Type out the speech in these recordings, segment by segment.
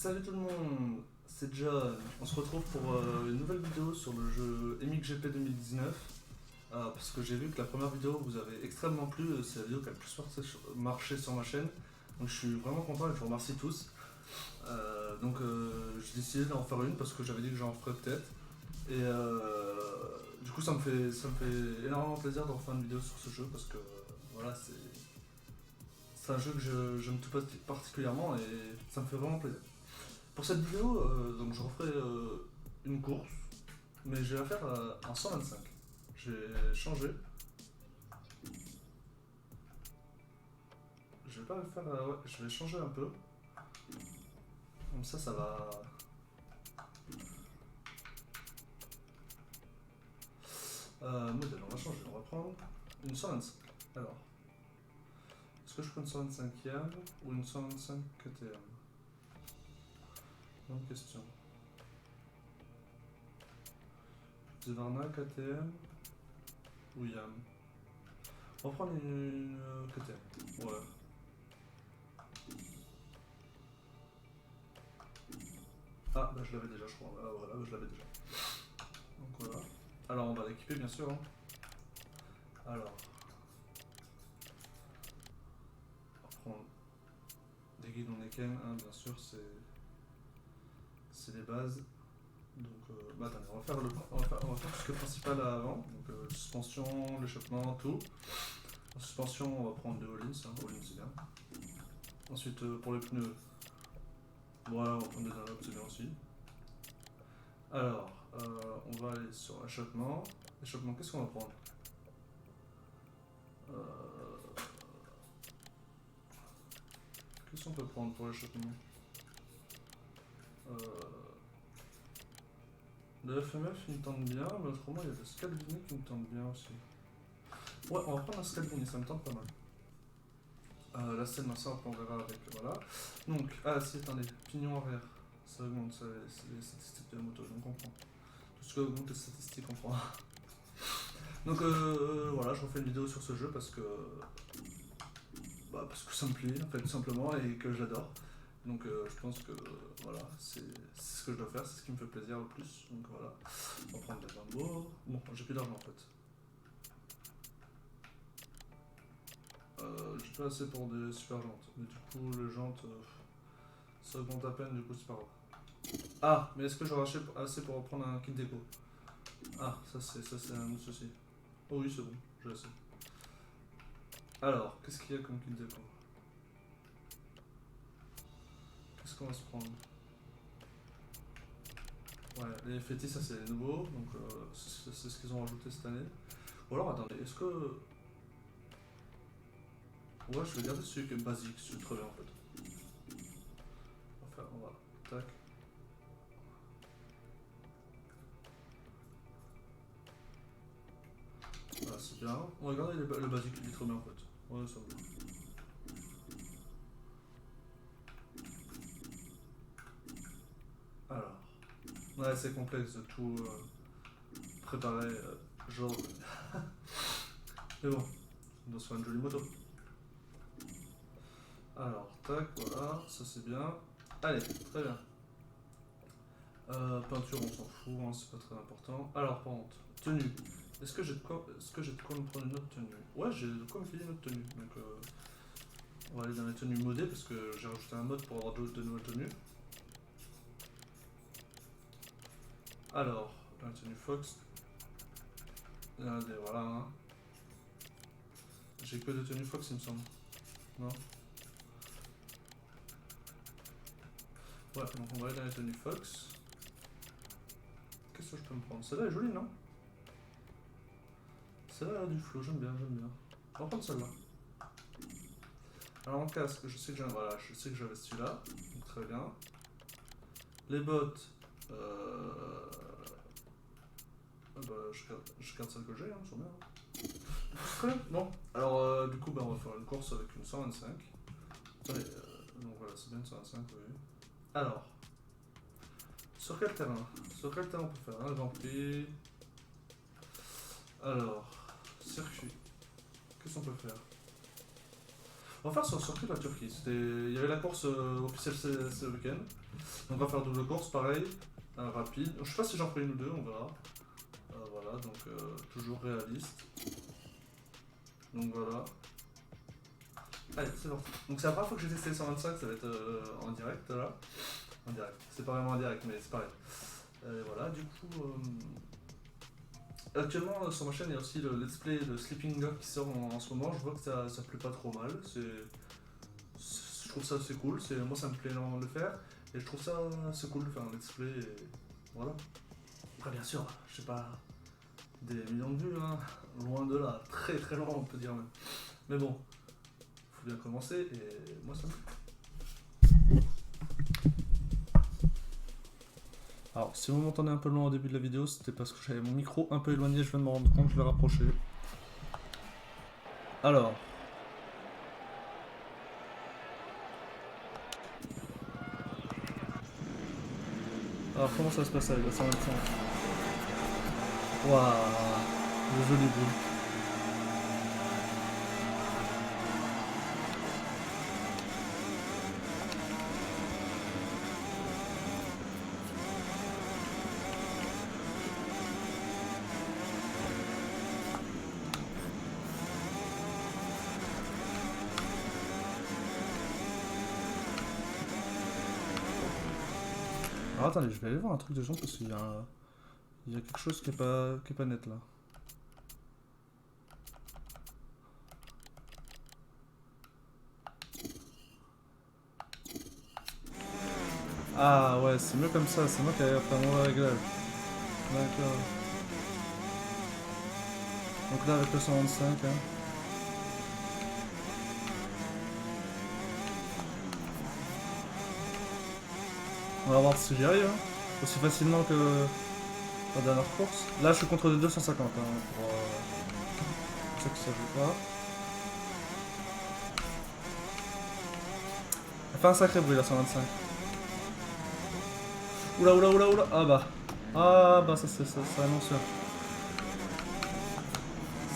Salut tout le monde, c'est John. On se retrouve pour une nouvelle vidéo sur le jeu MXGP 2019. Parce que j'ai vu que la première vidéo vous avez extrêmement plu, c'est la vidéo qui a le plus marché sur ma chaîne. Donc je suis vraiment content et je vous remercie tous. J'ai décidé d'en faire une parce que j'avais dit que j'en ferais peut-être. Et du coup ça me fait énormément plaisir d'en faire une vidéo sur ce jeu parce que voilà c'est un jeu que j'aime tout particulièrement et ça me fait vraiment plaisir. Pour cette vidéo, donc je referai une course, mais je vais la faire en 125. Je vais changer. Je vais pas le faire. Ouais, je vais changer un peu. Comme ça va. Modèle, on va changer. On va prendre une 125. Alors, est-ce que je prends une 125e ou une 125 KTM? Bonne question. Zivarna, KTM ou Yam? On va prendre une KTM. Ouais. Ah, bah je l'avais déjà, je crois. Ah, voilà, bah, je l'avais déjà. Donc voilà. Alors, on va l'équiper, bien sûr. Hein. Alors, on va prendre des guidons Neken, hein, bien sûr, c'est les bases. Donc, attendez, on va faire tout ce qui est principal avant. Donc, suspension, l'échappement, tout. En suspension, on va prendre des all-ins, hein, all-ins c'est bien. Ensuite, pour les pneus, voilà, on va prendre des Dunlop, c'est bien aussi. Alors, on va aller sur l'échappement. L'échappement, qu'est-ce qu'on va prendre? Qu'est-ce qu'on peut prendre pour l'échappement? Le FMF il me tente bien, mais autrement il y a le Scalvini qui me tente bien aussi. Ouais, on va prendre un Scalvini, ça me tente pas mal. La scène, ça on verra avec. Voilà. Donc, ah si, attendez, pignon arrière. Ça augmente les statistiques de la moto, je comprends. Tout ce que augmente les statistiques, on prend. Donc voilà, je refais une vidéo sur ce jeu parce que. Parce que ça me plaît, en fait, tout simplement, et que j'adore. Donc je pense que voilà, c'est ce que je dois faire, c'est ce qui me fait plaisir le plus. Donc voilà, on va prendre des Lambo. Bon, j'ai plus d'argent en fait. J'ai pas assez pour des super jantes. Mais du coup, les jantes, ça augmente à peine, du coup c'est pas grave. Ah, mais est-ce que j'aurai assez pour reprendre un kit déco? Ah, ça c'est un autre souci. Oh oui, c'est bon, j'ai assez. Alors, qu'est-ce qu'il y a comme kit déco? Qu'est-ce qu'on va se prendre? Ouais, les fétis, ça c'est les nouveaux, donc c'est ce qu'ils ont rajouté cette année. Ou alors, attendez, est-ce que. Ouais, je vais garder celui qui est basique, celui de très bien en fait. On va. Tac. Voilà, c'est bien. On va garder le basique, il est très bien en fait. Ouais, ça me va. Alors. Ouais, c'est complexe de tout préparer, genre. Mais bon, on doit se faire une jolie moto. Alors, tac, voilà, ça c'est bien. Allez, très bien. Peinture, on s'en fout, hein, c'est pas très important. Alors, par contre, tenue. Est-ce que j'ai de quoi me prendre une autre tenue? Ouais, j'ai de quoi me filer une autre tenue. Donc, on va aller dans les tenues modées parce que j'ai rajouté un mode pour avoir de nouvelles tenues. Alors, la tenue Fox. Voilà. Hein. J'ai que de tenues Fox, il me semble. Non? Ouais, donc on va aller dans les tenues Fox. Qu'est-ce que je peux me prendre? Celle-là est jolie, non? Celle-là a du flow, j'aime bien, j'aime bien. On va prendre celle-là. Alors en casque, je sais que j'avais celui-là, donc très bien. Les bottes, je garde celle que j'ai, hein, elles sont bien. Très bien, bon. Alors du coup, on va faire une course avec une 125. Attendez, donc voilà, c'est bien une 125, oui. Alors, sur quel terrain on peut faire un Grand Prix? Alors, circuit, qu'est-ce qu'on peut faire? On va faire sur le circuit de la Turquie. Il y avait la course officielle ce week-end. Donc on va faire double course, pareil, rapide. Je sais pas si j'en ferai une ou deux, on verra. Voilà, donc toujours réaliste. Donc voilà. Allez, c'est parti. Donc c'est la première fois que j'ai testé les 125, ça va être en direct là. En direct. C'est pas vraiment en direct, mais c'est pareil. Voilà, du coup. Actuellement sur ma chaîne il y a aussi le let's play de Sleeping Dog qui sort en ce moment. Je vois que ça plaît pas trop mal. Je trouve ça assez cool. Moi ça me plaît énormément de le faire. Et je trouve ça assez cool de faire un let's play. Et voilà. Après bien sûr, je sais pas des millions de vues, hein. Loin de là, très très loin on peut dire même. Mais bon, faut bien commencer et moi ça me plaît. Alors, si vous m'entendez un peu loin au début de la vidéo, c'était parce que j'avais mon micro un peu éloigné, je viens de me rendre compte, je l'ai rapproché. Alors. Alors, comment ça se passe avec la 125? Waouh, le joli boule. Alors attendez, je vais aller voir un truc de gens parce qu'il y a quelque chose qui est pas net là. Ah ouais, c'est mieux comme ça, c'est moi qui avais fait un mauvais réglage. D'accord. Donc là avec le 125, hein. On va voir si j'y arrive, hein. Aussi facilement que la dernière course. Là je suis contre des 250, hein, pour ceux qui ne savent pas. Elle fait un sacré bruit la 125. Oula oula oula oula. Ah bah ça annonce.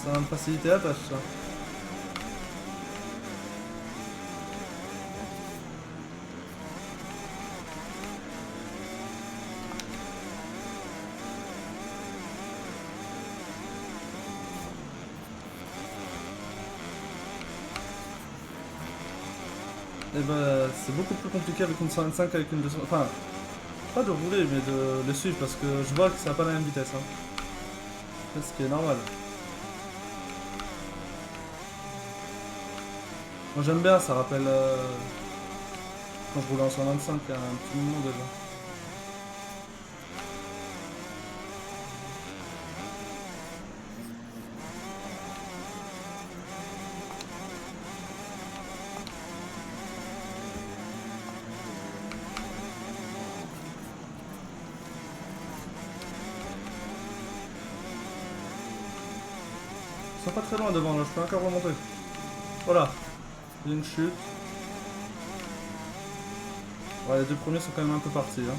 Ça va me faciliter la tâche ça. Et bah c'est beaucoup plus compliqué avec une 125 qu'avec une 200. Enfin, pas de rouler mais de le suivre parce que je vois que ça n'a pas la même vitesse, hein. C'est ce qui est normal. Moi j'aime bien, ça rappelle quand je roulais en 125 il y a un petit moment déjà. Ils sont pas très loin devant là, je peux encore remonter. Voilà, il y a une chute. Ouais, les deux premiers sont quand même un peu partis, hein.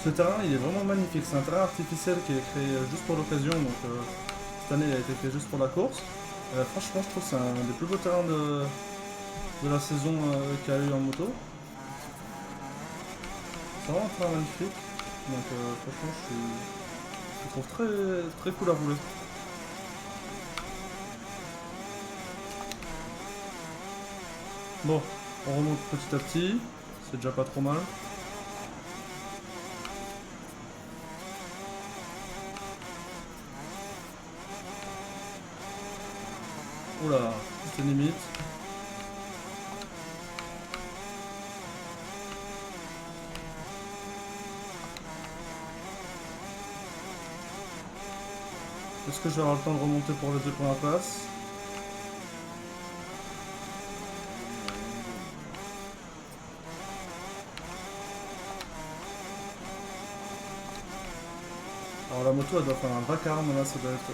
Ce terrain il est vraiment magnifique, c'est un terrain artificiel qui est créé juste pour l'occasion, donc cette année il a été fait juste pour la course. Franchement je trouve que c'est un des plus beaux terrains de la saison qu'il y a eu en moto. C'est vraiment un terrain magnifique, donc franchement je trouve très, très cool à rouler. Bon, on remonte petit à petit, c'est déjà pas trop mal. Oula, c'est limite. Est-ce que je vais avoir le temps de remonter pour les deux premières places? Alors la moto elle doit faire un vacarme là, ça doit être...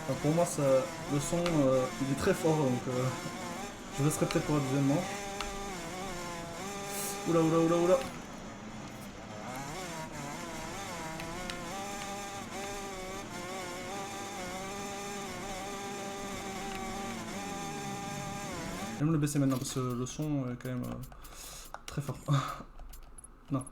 Enfin, pour moi, ça, le son, il est très fort, donc je resterai peut-être pour la deuxième manche. Oula, oula, oula, oula. Je vais me le baisser maintenant parce que le son est quand même très fort. Non.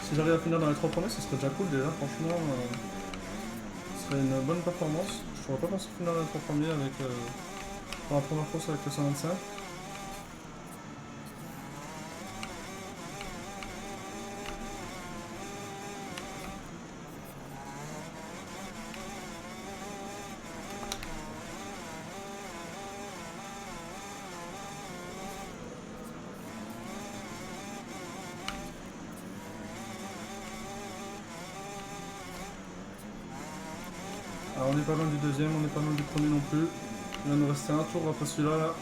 Si j'arrive à finir dans les 3 premiers, ce serait déjà cool déjà, franchement. Ce serait une bonne performance. Je pourrais pas penser finir dans les 3 premiers avec, pour la première course avec le 125. Alors on est pas loin du deuxième, on est pas loin du premier non plus. Il va nous rester un tour après celui-là là.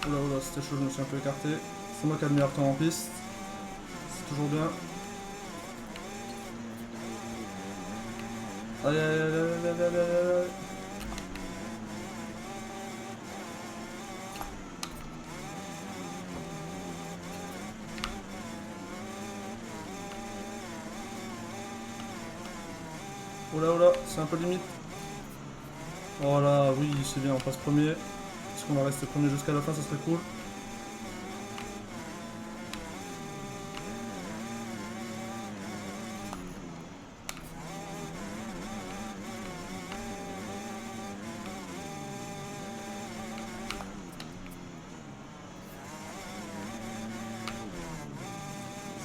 Oula oula, c'était chaud, je me suis un peu écarté. C'est moi qui ai le meilleur temps en piste. C'est toujours bien. Aïe aïe aïe aïe aïe aïe aïe aïe. Oula oula, c'est un peu limite. Oh là, oui, c'est bien, on passe premier. Est-ce qu'on va rester premier jusqu'à la fin, ça serait cool.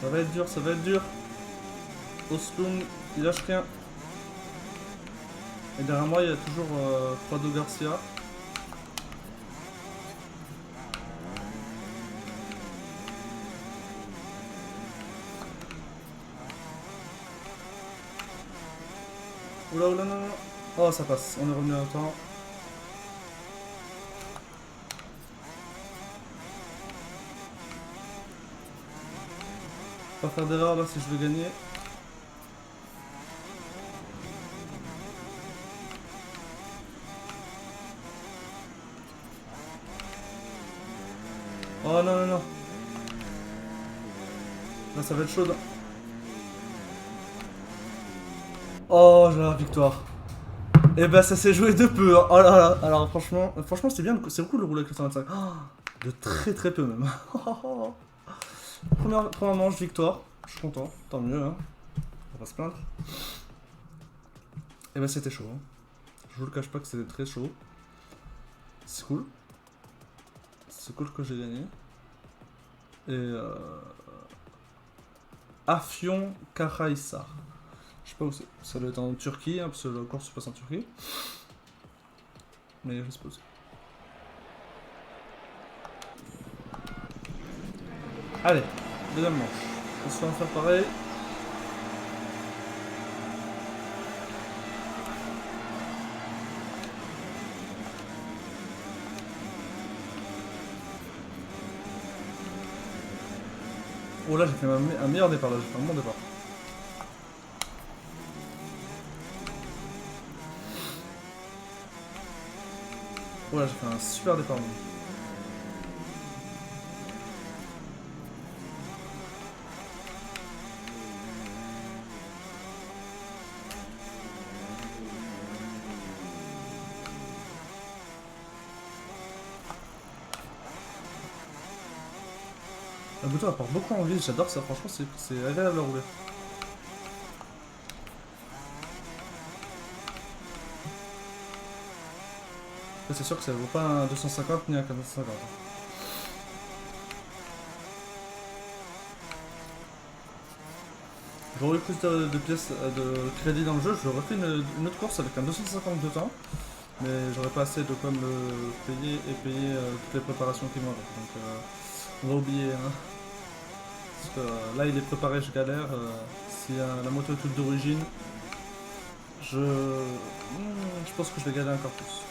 Ça va être dur, ça va être dur. Osloon, il lâche rien. Et derrière moi, il y a toujours Prado Garcia. Oula, oula, non, non. Oh, ça passe, on est revenu à temps. Pas faire d'erreur là si je veux gagner. Oh non, non, non. Là, ça va être chaud. Oh, j'ai la victoire. Et bah, ça s'est joué de peu. Hein. Oh là là. Alors, franchement c'est bien. C'est cool de rouler avec le 125. Oh, de très très peu même. Première manche, victoire. Je suis content. Tant mieux. Hein. On va pas se plaindre. Et bah, c'était chaud. Hein. Je vous le cache pas que c'était très chaud. C'est cool. C'est cool que j'ai gagné. Et Afyon Karahisar. Je sais pas où c'est. Ça doit être en Turquie, hein, parce que le cours se passe en Turquie. Mais je sais pas où c'est. Allez, deuxième manche. On se fait en faire pareil. Oh là, j'ai fait un meilleur départ là, j'ai fait un bon départ. Oh là, j'ai fait un super départ. Même. Le bouton apporte beaucoup envie, j'adore ça, franchement c'est agréable à rouler. C'est sûr que ça vaut pas un 250 ni un 450. J'aurais eu plus de pièces de crédit dans le jeu, j'aurais fait une autre course avec un 250 de temps. Mais j'aurais pas assez de quoi me payer et payer toutes les préparations qui m'ont. Donc on va oublier. Hein. Parce que là il est préparé, je galère. Si la moto est toute d'origine, je pense que je vais galérer encore plus.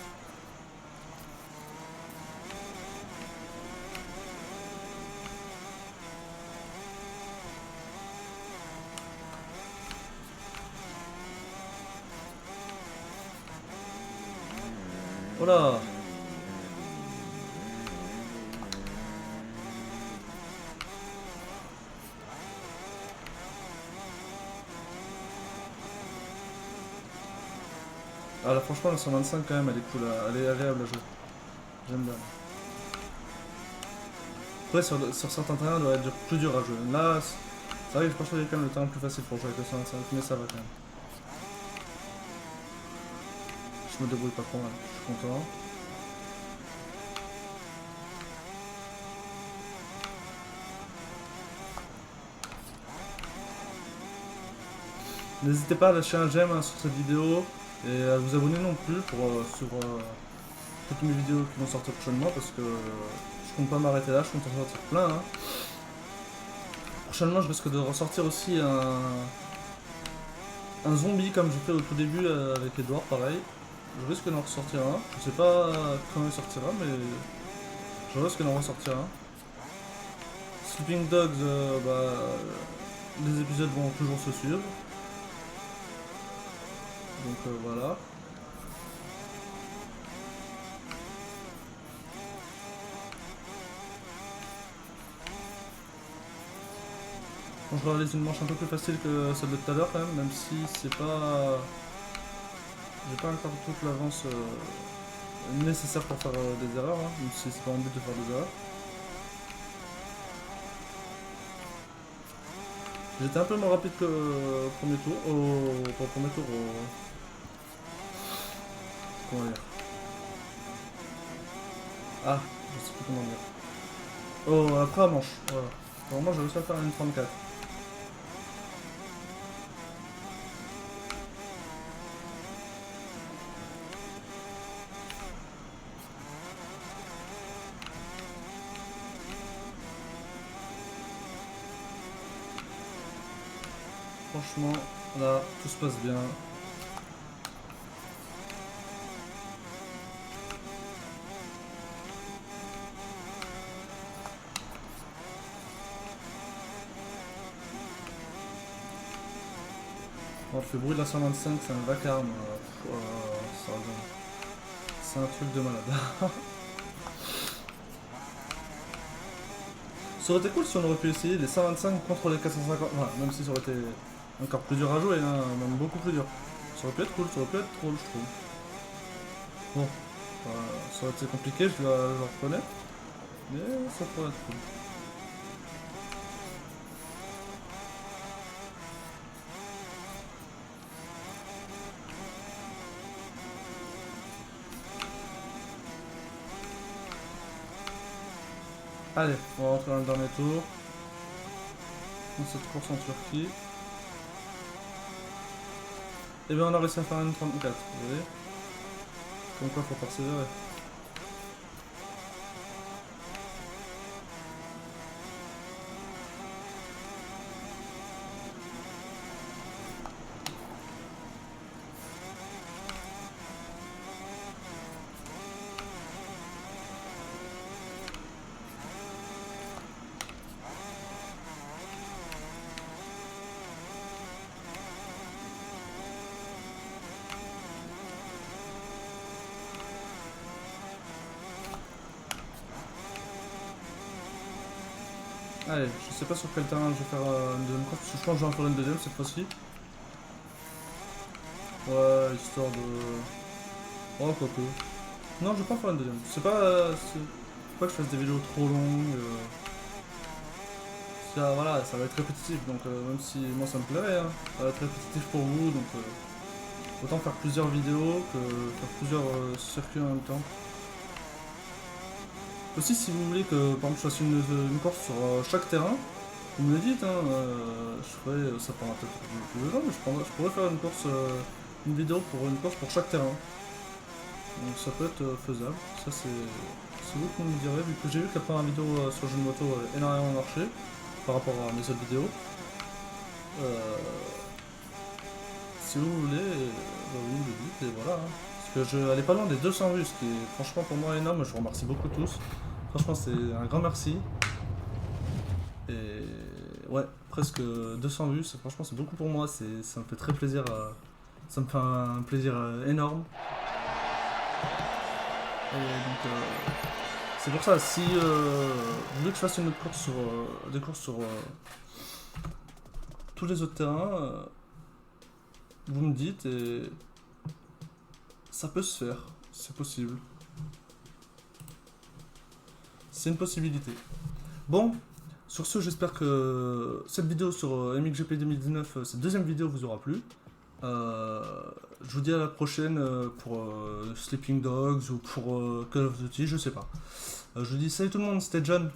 Voilà. Ah là franchement la 125 quand même elle est cool, elle est agréable à jouer. J'aime bien. Après sur certains terrains elle doit être plus dur à jouer. Là c'est vrai que je pense que c'est quand même le terrain plus facile pour jouer avec le 125, mais ça va quand même. Je me débrouille pas trop mal, je suis content. N'hésitez pas à lâcher un j'aime sur cette vidéo et à vous abonner non plus sur toutes mes vidéos qui vont sortir prochainement parce que je compte pas m'arrêter là, je compte en sortir plein. Hein. Prochainement je risque de ressortir aussi un zombie comme j'ai fait au tout début avec Edouard, pareil. Je risque d'en ressortir un. Je sais pas quand il sortira, mais je risque d'en ressortir un. Sleeping Dogs, les épisodes vont toujours se suivre. Donc voilà. Bon, je réalise une manche un peu plus facile que celle de tout à l'heure quand même si c'est pas... J'ai pas encore toute l'avance nécessaire pour faire des erreurs, hein, même si c'est pas mon but de faire des erreurs. J'étais un peu moins rapide que le premier tour, pas au premier tour, comment dire. Ah, je sais plus comment dire. Oh, après la manche, voilà. Normalement j'ai réussi à faire une 34. Franchement, là, tout se passe bien. Bon, le bruit de la 125, c'est un vacarme. C'est un truc de malade. Ça aurait été cool si on aurait pu essayer les 125 contre les 450. Voilà, même si ça aurait été encore plus dur à jouer, hein, même beaucoup plus dur. Ça aurait pu être cool, ça aurait pu être drôle, je trouve. Bon, ça aurait été compliqué, je le reconnais. Mais ça pourrait être cool. Allez, on va rentrer dans le dernier tour. Dans cette course en Turquie. Et bien on a réussi à faire une 34, vous voyez. Comme quoi faut persévérer. Allez, je sais pas sur quel terrain je vais faire une deuxième course, parce que je pense que je vais en faire une deuxième cette fois-ci. Ouais, histoire de... Oh, quoi que. Non, je vais pas en faire une deuxième. C'est pas que je fasse des vidéos trop longues. Voilà, ça va être répétitif, donc même si moi ça me plairait, hein, ça va être répétitif pour vous, donc autant faire plusieurs vidéos que faire plusieurs circuits en même temps. Aussi, si vous voulez que par exemple je fasse une course sur chaque terrain, vous me le dites, hein, je ferai, ça prendra peut-être plus de temps, mais je pourrais faire une course, une vidéo pour une course pour chaque terrain. Donc ça peut être faisable, ça c'est vous qui me direz, vu que j'ai vu que la première vidéo sur jeu de moto a énormément marché. par rapport à mes autres vidéos. Si vous voulez, bah oui, vous le dites, et voilà. Hein. Parce que elle est pas loin des 200 vues, ce qui est franchement pour moi énorme, je vous remercie beaucoup tous. Franchement, c'est un grand merci. Et ouais, presque 200 vues, franchement, c'est beaucoup pour moi, ça me fait très plaisir, ça me fait un plaisir énorme. Et donc, c'est pour ça, si vous voulez que je fasse une autre course sur, des courses sur tous les autres terrains, vous me dites et ça peut se faire, c'est possible. C'est une possibilité. Bon, sur ce, j'espère que cette vidéo sur MXGP 2019, cette deuxième vidéo vous aura plu. Je vous dis à la prochaine pour Sleeping Dogs ou pour Call of Duty, je sais pas. Je vous dis salut tout le monde, c'était John.